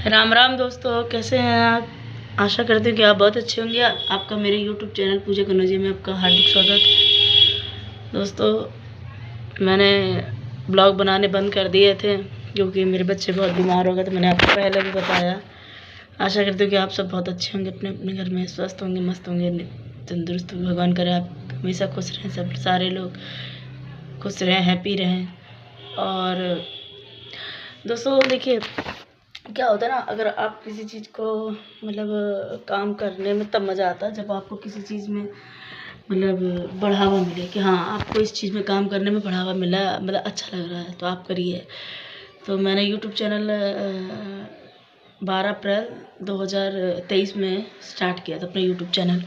राम राम दोस्तों, कैसे हैं आप। आशा करती हूँ कि आप बहुत अच्छे होंगे। आपका मेरे YouTube चैनल पूजा कन्नौजिया में आपका हार्दिक स्वागत। दोस्तों, मैंने ब्लॉग बनाने बंद कर दिए थे क्योंकि मेरे बच्चे बहुत बीमार हो गए थे। मैंने आपको पहले भी बताया। आशा करती हूँ कि आप सब बहुत अच्छे होंगे, अपने अपने घर में स्वस्थ होंगे, मस्त होंगे, तंदुरुस्त होंगे। भगवान करे आप हमेशा खुश रहें, सब सारे लोग खुश रहें, हैप्पी रहें। और दोस्तों देखिए, क्या होता है ना, अगर आप किसी चीज़ को मतलब काम करने में तब मज़ा आता है जब आपको किसी चीज़ में मतलब बढ़ावा मिले कि हाँ, आपको इस चीज़ में काम करने में बढ़ावा मिला, मतलब अच्छा लग रहा है तो आप करिए। तो मैंने यूट्यूब चैनल 12 अप्रैल 2023 में स्टार्ट किया था अपना यूट्यूब चैनल।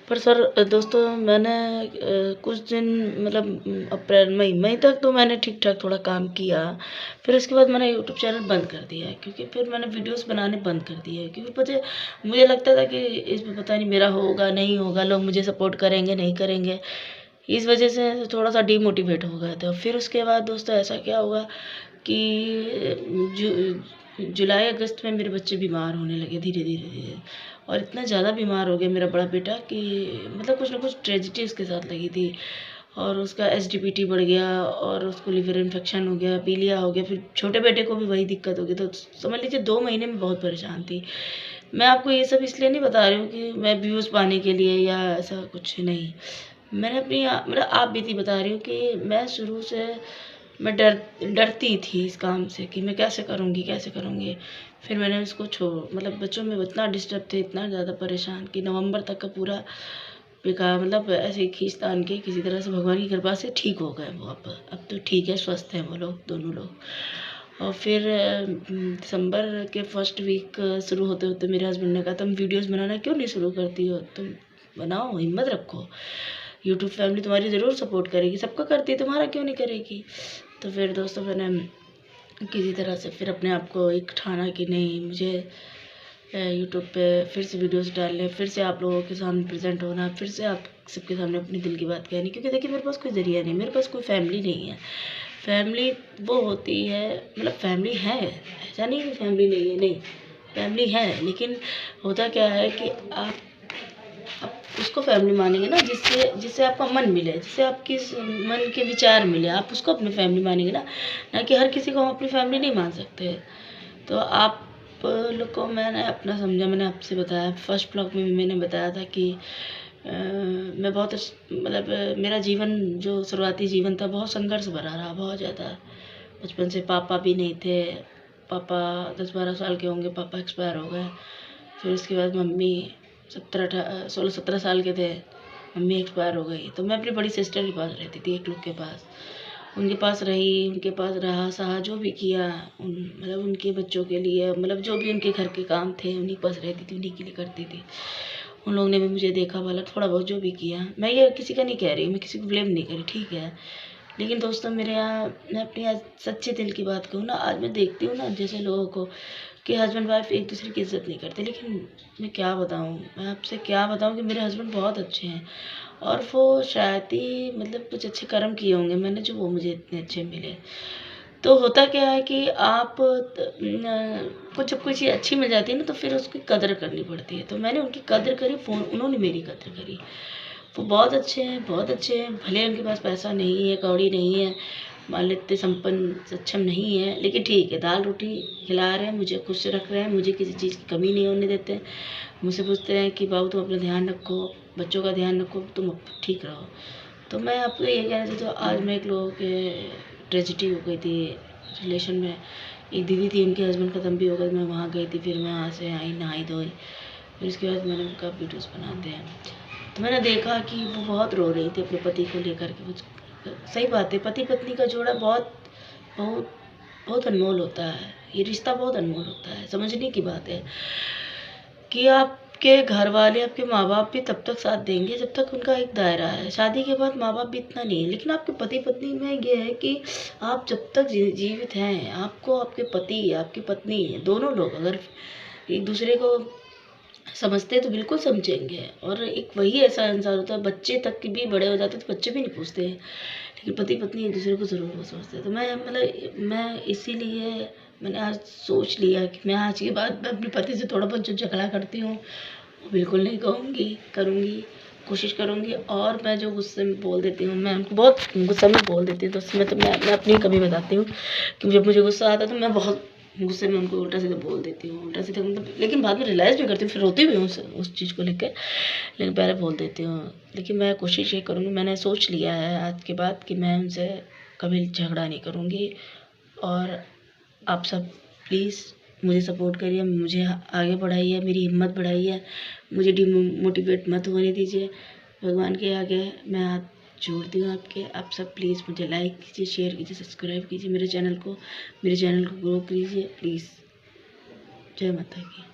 पर सर दोस्तों, मैंने कुछ दिन मतलब अप्रैल मई तक तो मैंने ठीक ठाक थोड़ा काम किया। फिर उसके बाद मैंने यूट्यूब चैनल बंद कर दिया, क्योंकि फिर मैंने वीडियोस बनाने बंद कर दिए। क्योंकि मुझे लगता था कि इसमें पता नहीं मेरा होगा नहीं होगा, लोग मुझे सपोर्ट करेंगे नहीं करेंगे। इस वजह से थोड़ा सा डीमोटिवेट हो गया था। फिर उसके बाद दोस्तों ऐसा क्या हुआ कि जुलाई अगस्त में मेरे बच्चे बीमार होने लगे धीरे धीरे। और इतना ज़्यादा बीमार हो गया मेरा बड़ा बेटा कि मतलब कुछ ना कुछ ट्रेजिडी उसके साथ लगी थी। और उसका एसडीपीटी बढ़ गया और उसको लिवर इन्फेक्शन हो गया, पीलिया हो गया। फिर छोटे बेटे को भी वही दिक्कत हो गई। तो समझ लीजिए 2 महीने में बहुत परेशान थी। मैं आपको ये सब इसलिए नहीं बता रही हूँ कि मैं व्यूज़ पाने के लिए या ऐसा कुछ नहीं। मैंने अपनी मतलब आप बीती बता रही हूँ कि मैं शुरू से मैं डरती थी इस काम से कि मैं कैसे करूँगी। फिर मैंने उसको मतलब बच्चों में इतना डिस्टर्ब थे, इतना ज़्यादा परेशान कि नवंबर तक का पूरा बेकार, मतलब ऐसे ही खींच-तान के किसी तरह से भगवान की कृपा से ठीक हो गए वो। अब तो ठीक है, स्वस्थ हैं वो लोग, दोनों लोग। और फिर दिसंबर के फर्स्ट वीक शुरू होते मेरे हस्बैंड ने कहा, तुम वीडियोज़ बनाना क्यों नहीं शुरू करती हो, तुम बनाओ, हिम्मत रखो, यूट्यूब फैमिली तुम्हारी ज़रूर सपोर्ट करेगी, सबका करती है, तुम्हारा क्यों नहीं करेगी। तो फिर दोस्तों मैंने किसी तरह से फिर अपने आप को एक ठाना कि नहीं, मुझे यूट्यूब पे फिर से वीडियोस डालने, फिर से आप लोगों के सामने प्रेजेंट होना, फिर से आप सबके सामने अपनी दिल की बात कहनी। क्योंकि देखिए, मेरे पास कोई ज़रिया नहीं, मेरे पास कोई फैमिली नहीं है। फैमिली वो होती है, मतलब फैमिली है, ऐसा नहीं कि फैमिली नहीं है, नहीं फैमिली है। लेकिन होता क्या है कि आप उसको फैमिली मानेंगे ना जिससे आपका मन मिले, जिससे आपकी मन के विचार मिले, आप उसको अपनी फैमिली मानेंगे ना कि हर किसी को हम अपनी फैमिली नहीं मान सकते। तो आप लोग को मैंने अपना समझा, मैंने आपसे बताया, फर्स्ट ब्लॉग में भी मैंने बताया था कि मैं बहुत मतलब मेरा जीवन जो शुरुआती जीवन था बहुत संघर्ष भरा रहा, बहुत ज़्यादा। बचपन से पापा भी नहीं थे, पापा 10-12 साल के होंगे, पापा एक्सपायर हो गए। फिर उसके बाद मम्मी 16-17 साल के थे, मम्मी एक्सपायर हो गई। तो मैं अपनी बड़ी सिस्टर के पास रहती थी, एक लोग के पास, उनके पास रही, उनके पास रहा सहा, जो भी किया मतलब उनके बच्चों के लिए, मतलब जो भी उनके घर के काम थे उन्हीं के पास रहती थी, उन्हीं के लिए करती थी। उन लोगों ने भी मुझे देखा भाला, थोड़ा बहुत जो भी किया। मैं ये किसी का नहीं कह रही, मैं किसी को ब्लेम नहीं कर रही, ठीक है। लेकिन दोस्तों मेरे यहाँ, मैं अपनी आज सच्चे दिल की बात कहूँ ना, आज मैं देखती हूँ ना जैसे लोगों को कि हस्बैंड वाइफ एक दूसरे की इज़्ज़त नहीं करते। लेकिन मैं क्या बताऊँ, मैं आपसे क्या बताऊँ कि मेरे हस्बैंड बहुत अच्छे हैं। और वो शायद ही मतलब कुछ अच्छे कर्म किए होंगे मैंने, जो वो मुझे इतने अच्छे मिले। तो होता क्या है कि आप को जब कोई चीज़ अच्छी मिल जाती है ना, तो फिर उसकी कदर करनी पड़ती है। तो मैंने उनकी कदर करी, उन्होंने मेरी कदर करी। वो बहुत अच्छे हैं, बहुत अच्छे हैं। भले उनके पास पैसा नहीं है, कौड़ी नहीं है, मान लेते संपन्न सक्षम नहीं है, लेकिन ठीक है, दाल रोटी खिला रहे हैं, मुझे खुश रख रहे हैं, मुझे किसी चीज़ की कमी नहीं होने देते। मुझसे पूछते हैं कि बाबू तुम अपना ध्यान रखो, बच्चों का ध्यान रखो, तुम ठीक रहो। तो मैं आपको ये कहना चाहती हूँ, आज मैं एक लोगों के ट्रेजिडी हो गई थी रिलेशन में। एक दीदी थी, उनके हस्बैंड ख़त्म भी हो गए, मैं वहाँ गई थी, फिर मैं वहाँ से आई, नहाई धोई, फिर उसके बाद मैंने उनका वीडियोज़ बनाते हैं। तो मैंने देखा कि वो बहुत रो रही थी अपने पति को लेकर के। सही बात है, पति पत्नी का जोड़ा बहुत बहुत बहुत अनमोल होता है। ये रिश्ता बहुत अनमोल होता है। समझने की बात है कि आपके घर वाले, आपके माँ बाप भी तब तक साथ देंगे जब तक उनका एक दायरा है। शादी के बाद माँ बाप भी इतना नहीं है, लेकिन आपके पति पत्नी में ये है कि आप जब तक जीवित हैं, आपको आपके पति, आपकी पत्नी, दोनों लोग अगर एक दूसरे को समझते हैं तो बिल्कुल समझेंगे। और एक वही ऐसा इंसान होता है, बच्चे तक भी बड़े हो जाते हैं तो बच्चे भी नहीं पूछते हैं, लेकिन पति पत्नी एक दूसरे को ज़रूर वो समझते हैं। तो मैं मतलब मैं इसीलिए मैंने आज सोच लिया कि मैं आज के बाद मैं अपने पति से थोड़ा बहुत जो झगड़ा करती हूँ वो बिल्कुल नहीं कहूँगी, करूँगी, कोशिश करूँगी। और मैं जो गुस्से में बोल देती हूँ, मैं उनको बहुत गुस्से में बोल देती हूँ, तो उसमें तो मैं अपनी कमी बताती हूँ कि जब मुझे गुस्सा आता है तो मैं बहुत गुस्से में उनको उल्टा सीधा बोल देती हूँ, उल्टा सीधा मतलब, लेकिन बाद में रियलाइज़ भी करती हूँ, फिर रोती भी हूँ उस चीज़ को लेकर, लेकिन पहले बोल देती हूँ। लेकिन मैं कोशिश ये करूँगी, मैंने सोच लिया है आज के बाद कि मैं उनसे कभी झगड़ा नहीं करूँगी। और आप सब प्लीज़ मुझे सपोर्ट करिए, मुझे आगे बढ़ाइए, मेरी हिम्मत बढ़ाइए, मुझे डिमोटिवेट मत होने दीजिए। भगवान के आगे मैं हाथ जोड़ती हूँ आपके। आप सब प्लीज़ मुझे लाइक कीजिए, शेयर कीजिए, सब्सक्राइब कीजिए मेरे चैनल को ग्रो कीजिए प्लीज़। जय माता की।